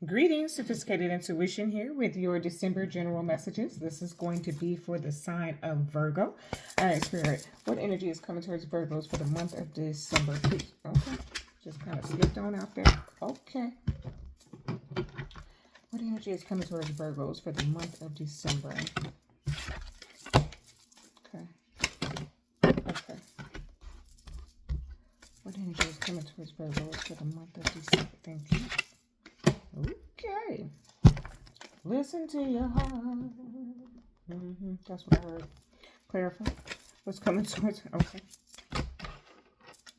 Greetings, Sophisticated Intuition here with your December general messages. This is going to be for the sign of Virgo. All right, Spirit, what energy is coming towards Virgos for the month of December, please? Okay, just kind of slipped on out there. Okay. What energy is coming towards Virgos for the month of December? Okay. Okay. What energy is coming towards Virgos for the month of December? Thank you. Okay. Listen to your heart. That's what I heard. Clarify. What's coming towards? Okay.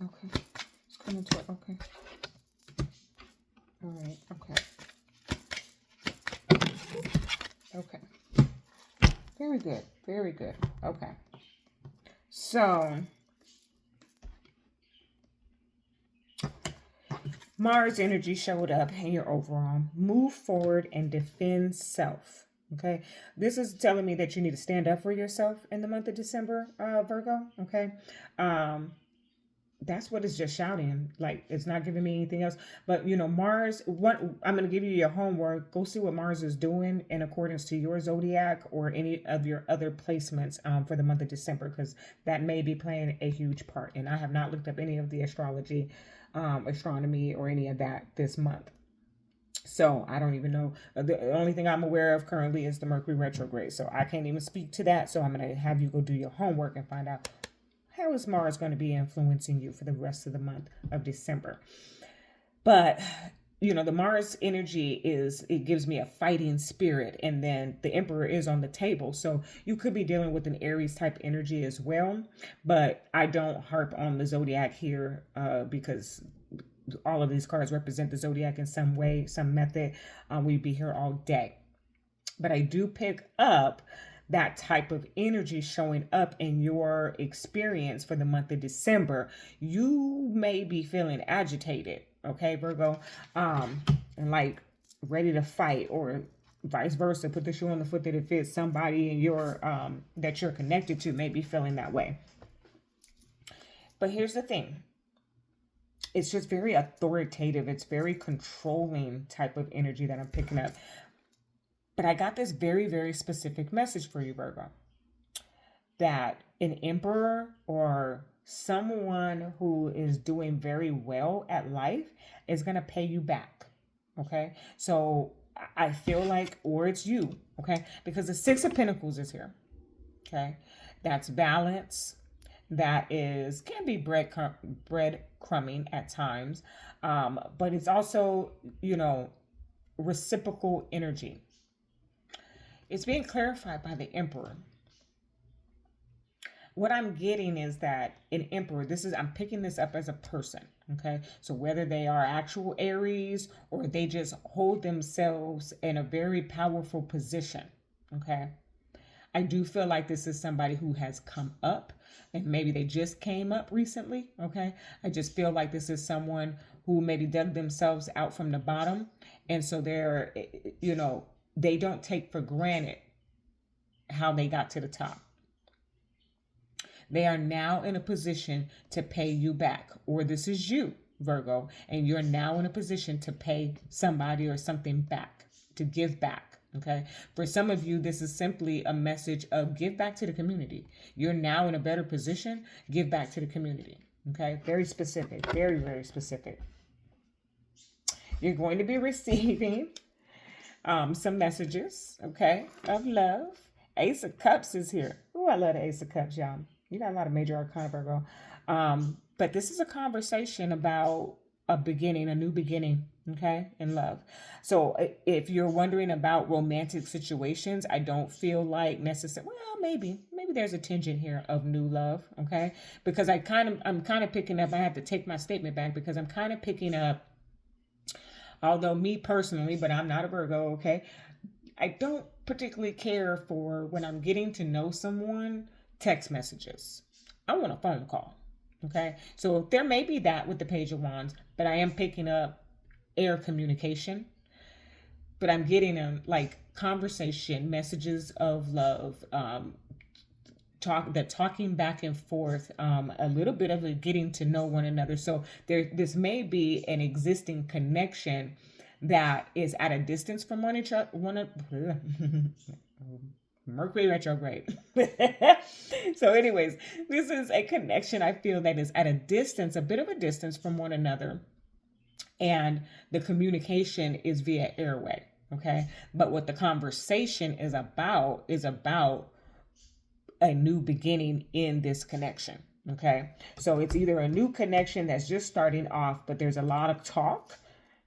Okay. It's coming toward. Okay. All right. Okay. Okay. Very good. Very good. Okay. So, Mars energy showed up in your overall. Move forward and defend self. Okay. This is telling me that you need to stand up for yourself in the month of December, Virgo. Okay. That's what it's just shouting. Like, it's not giving me anything else. But Mars, what I'm going to give you your homework. Go see what Mars is doing in accordance to your zodiac or any of your other placements for the month of December, because that may be playing a huge part. And I have not looked up any of the astrology, astronomy, or any of that this month. So I don't even know. The only thing I'm aware of currently is the Mercury retrograde. So I can't even speak to that. So I'm going to have you go do your homework and find out how is Mars going to be influencing you for the rest of the month of December. But the Mars energy it gives me a fighting spirit, and then the Emperor is on the table. So you could be dealing with an Aries type energy as well, but I don't harp on the zodiac here because all of these cards represent the zodiac in some way, some method. We'd be here all day. But I do pick up that type of energy showing up in your experience for the month of December. You may be feeling agitated, okay, Virgo, and like ready to fight, or vice versa. Put the shoe on the foot that it fits. Somebody in your that you're connected to may be feeling that way. But here's the thing. It's just very authoritative. It's very controlling type of energy that I'm picking up. But I got this very, very specific message for you, Virgo, that an emperor or someone who is doing very well at life is going to pay you back. Okay. So I feel like, or it's you. Okay. Because the Six of Pentacles is here. Okay. That's balance. That can be breadcrumbing at times. But it's also, reciprocal energy. It's being clarified by the Emperor. What I'm getting is that an Emperor, I'm picking this up as a person, okay? So whether they are actual Aries or they just hold themselves in a very powerful position, okay? I do feel like this is somebody who has come up, and maybe they just came up recently, okay? I just feel like this is someone who maybe dug themselves out from the bottom, and so they're, they don't take for granted how they got to the top. They are now in a position to pay you back, or this is you, Virgo, and you're now in a position to pay somebody or something back, to give back. Okay. For some of you, this is simply a message of give back to the community. You're now in a better position. Give back to the community. Okay. Very specific, very, very specific. You're going to be receiving some messages, okay, of love. Ace of Cups is here. Oh, I love the Ace of Cups, y'all. You got a lot of major arcana, Virgo. But this is a conversation about a beginning, a new beginning, okay, in love. So if you're wondering about romantic situations, I don't feel like necessarily, well, maybe there's a tinge here of new love, okay? Because I'm kind of picking up, I have to take my statement back, because I'm kind of picking up, although me personally, but I'm not a Virgo, okay? I don't particularly care for, when I'm getting to know someone, text messages. I want a phone call, okay? So there may be that with the Page of Wands, but I am picking up air communication. But I'm getting like conversation, messages of love, talking back and forth, a little bit of getting to know one another. So this may be an existing connection that is at a distance from one each other. Mercury retrograde. So, anyways, this is a connection I feel that is at a distance, a bit of a distance from one another, and the communication is via airway. Okay, but what the conversation is about a new beginning in this connection. Okay, so it's either a new connection that's just starting off, but there's a lot of talk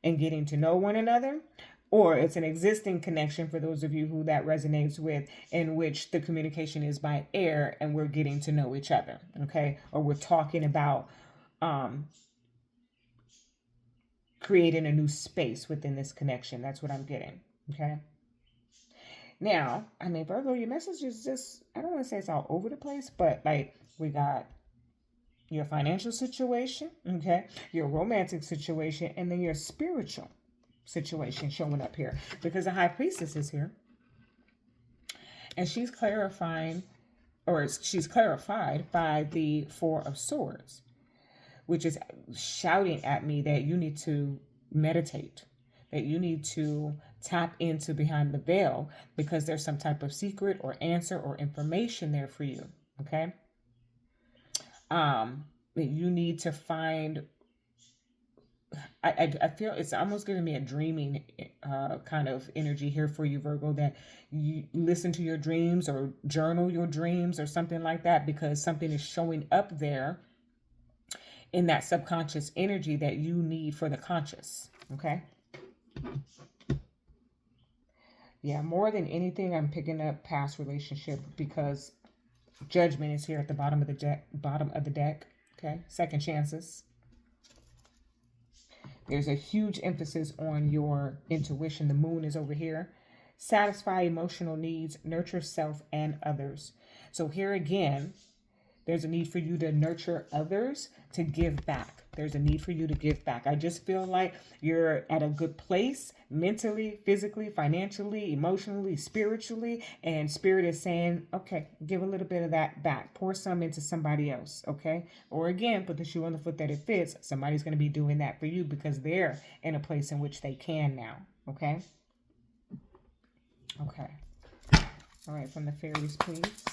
and getting to know one another, or it's an existing connection for those of you who that resonates with, in which the communication is by air and we're getting to know each other. Okay, or we're talking about creating a new space within this connection. That's what I'm getting. Okay. Now, I mean, Virgo, your message is just, I don't want to say it's all over the place, but like we got your financial situation, okay, your romantic situation, and then your spiritual situation showing up here, because the High Priestess is here and she's clarifying, or she's clarified by the Four of Swords, which is shouting at me that you need to meditate, that you need to tap into behind the veil, because there's some type of secret or answer or information there for you. Okay. You need to find, I feel it's almost giving me a dreaming kind of energy here for you, Virgo, that you listen to your dreams or journal your dreams or something like that, because something is showing up there in that subconscious energy that you need for the conscious. Okay. Yeah, more than anything, I'm picking up past relationship, because Judgment is here at the bottom of the deck. Okay, second chances. There's a huge emphasis on your intuition. The moon is over here. Satisfy emotional needs, nurture self and others. So here again, there's a need for you to nurture others, to give back. There's a need for you to give back. I just feel like you're at a good place mentally, physically, financially, emotionally, spiritually. And Spirit is saying, okay, give a little bit of that back. Pour some into somebody else, okay? Or again, put the shoe on the foot that it fits. Somebody's going to be doing that for you because they're in a place in which they can now, okay? Okay. All right, from the fairies, please.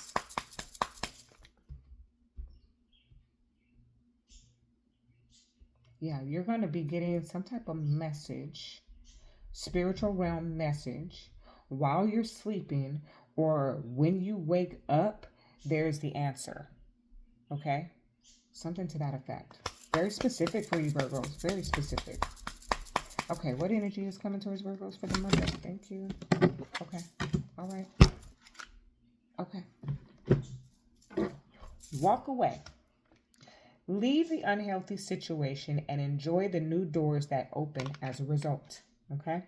Yeah, you're going to be getting some type of message, spiritual realm message, while you're sleeping or when you wake up. There's the answer. Okay? Something to that effect. Very specific for you, Virgos. Very specific. Okay, what energy is coming towards Virgos for the month? Thank you. Okay. All right. Okay. Walk away. Leave the unhealthy situation and enjoy the new doors that open as a result. Okay?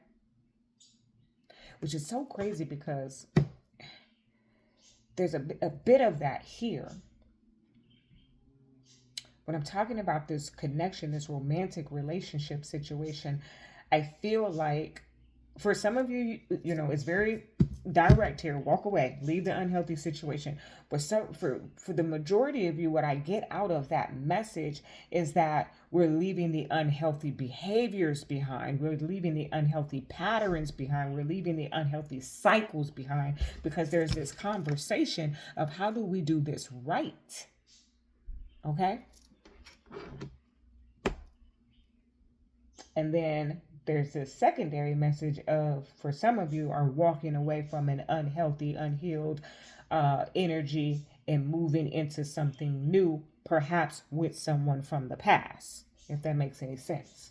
Which is so crazy, because there's a bit of that here. When I'm talking about this connection, this romantic relationship situation, I feel like for some of you, you know, it's very direct here. Walk away, leave the unhealthy situation. But for the majority of you, what I get out of that message is that we're leaving the unhealthy behaviors behind. We're leaving the unhealthy patterns behind. We're leaving the unhealthy cycles behind, because there's this conversation of how do we do this right? Okay? And then there's this secondary message of, for some of you, are walking away from an unhealthy, unhealed energy and moving into something new, perhaps with someone from the past, if that makes any sense.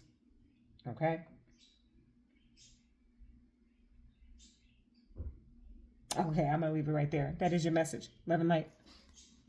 Okay? Okay, I'm going to leave it right there. That is your message. Love and light.